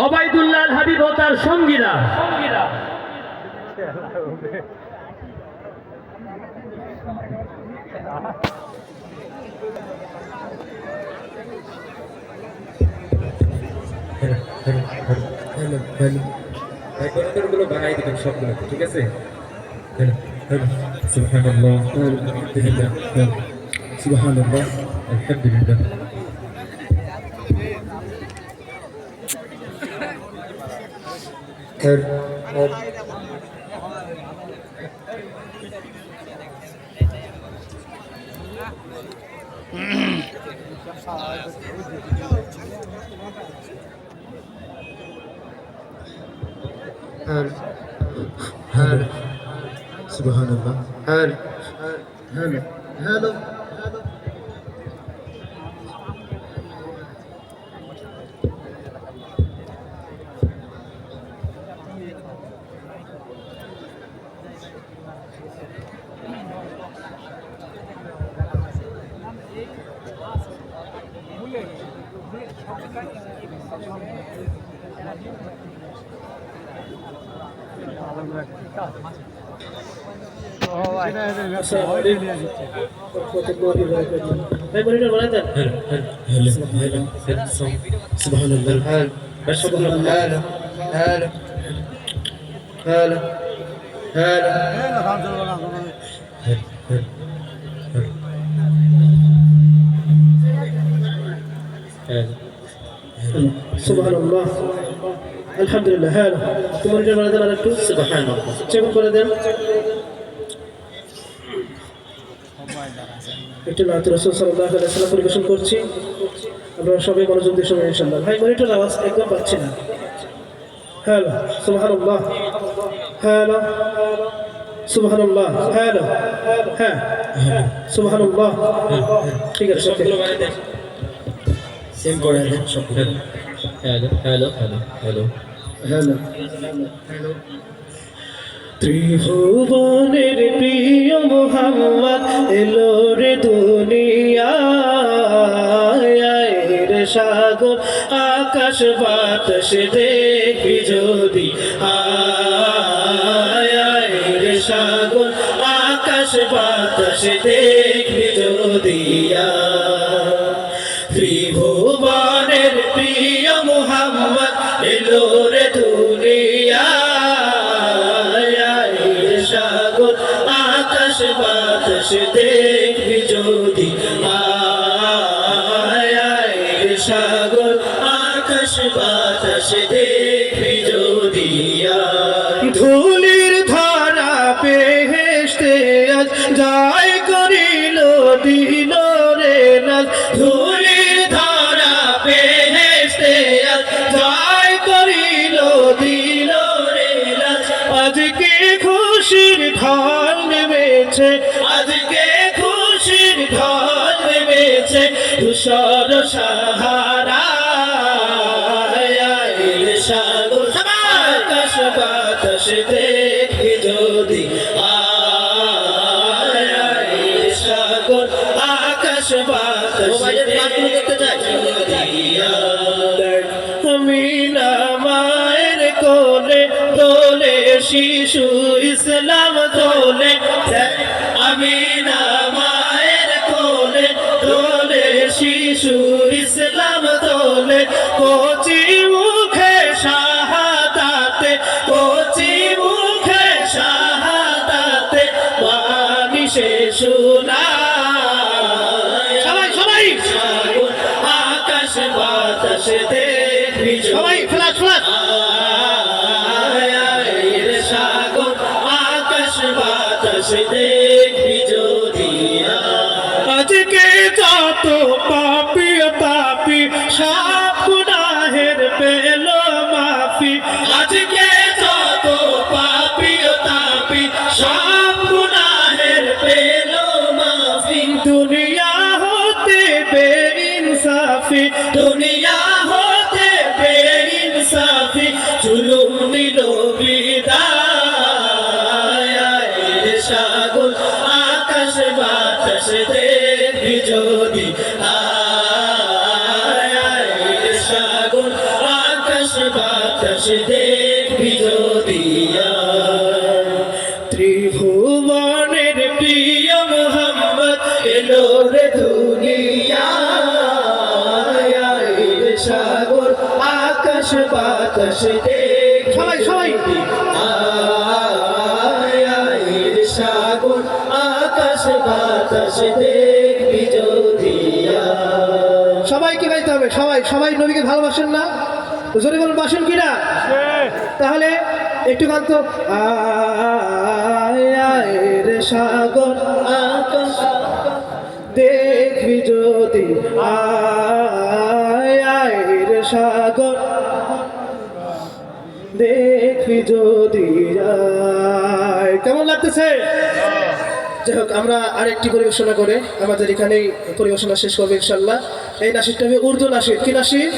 ওবায়দুল্লাহ হাবিব ও তার সঙ্গীরা গুলো বানাই দিবেন সবগুলো, ঠিক আছে? সুবহানাল্লাহ, সুবহানাল্লাহ, আলহামদুলিল্লাহ। সুবহানাল্লাহ। হ্যালো সুবহানাল্লাহ, আলহামদুলিল্লাহ। হ্যাঁ, তোমার এটা বলে দেন আর একটু সুবহানাল্লাহ চেক করে দেন একটু। নাত রাসূল সাল্লাল্লাহু আলাইহি ওয়াসাল্লাম পরিবেশন করছি, আপনারা সবাই মনোযোগ দিয়ে শুনুন ইনশাআল্লাহ। ভাই মনিটর আওয়াজ একদম পাচ্ছি না। হ্যালো সুবহানাল্লাহ, হ্যালো সুবহানাল্লাহ, হ্যালো হ্যাঁ সুবহানাল্লাহ। ঠিক আছে, সবগুলো বাড়ি দেন, সেম করে দেন সবগুলো। Hello hello hello hello hello hello. ত্রিভুবনের প্রিয় মুহাম্মদ এলো রে দুনিয়ায়, রে সাগর আকাশ বাতাস দেখবি যদি, আয় রে সাগর আকাশ বাতাস দেখবি যদি। ত্রিভুবনের প্রিয় মুহাম্মদ এলো রে দুনিয়ায়, সাগর আকাশ বাতাস দেখবি যদি, আয় সাগর আকাশ বাতাস দেখবি যদি। ধুলির ধারা বেহেশতে আজ যায় করিল দিল রে নাজ, ধুলির ধারা বেহেশতে আজ যায় করিল দিল রে নাজ। আজকে খুশির ঢল নেমেছে, আজকে খুশির ঢল নেমেছে ধূসর সাহারা, সাগর আকাশ বাতাস দেখবি যদি, সাগর আকাশ বাতাস দেখতে চাই। আমি না মায়ের কোলে দোলে শিশু ইসলাম দোলে, আমি না মায়ের কোলে দোলে শিশু ইসলাম দোলে। কচি মুখে শাহাদাতে, কচি মুখে শাহাদাতে বাণী সে শোনায়। সবাই সবাই সাগর আকাশ বাতাস দেখবি সবাই, ফ্ল্যাট ফ্ল্যাট, সাগর আকাশ বাতাস দেখবি যদি। আজকে যত পাপী পাপী সব গুনাহের পেল মাফি, আজকে যত পাপী তাপী সব গুনাহের পেল মাফি। দুনিয়া হতে বেইনসাফি, দুনিয়া হতে বেইনসাফি জুলুম নিল বিদায়, সাগর আকাশ বাতাস দেখবি যদি, সাগর আকাশ বাতাস দেখবি যদি ত্রিভুবনের প্রিয় মোহাম্মদ এলো রে দুনিয়ায় সাগর আকাশ বাতাস দেখ সবাই সবাই সাগর আকাশ বাতাস দেখবি যদি সবাইকে গাইতে হবে সবাই সবাই নবীকে ভালোবাসেন না জোরে বলুন বাসেন কিনা তাহলে একটু গান তো আয়ের সাগর আকাশ দেখবি যদি আয়ের সাগর দেখবি যদি কেমন লাগতেছে যাই হোক আমরা আরেকটি পরিবেশনা করে আমাদের এখানেই পরিবেশনা শেষ করবো ইনশাল্লাহ এই নাসিদটা হবে উর্দু নাসিদ কি নাসিদ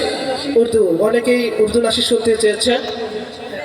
উর্দু অনেকেই উর্দু নাসিদ শুনতে চেয়েছেন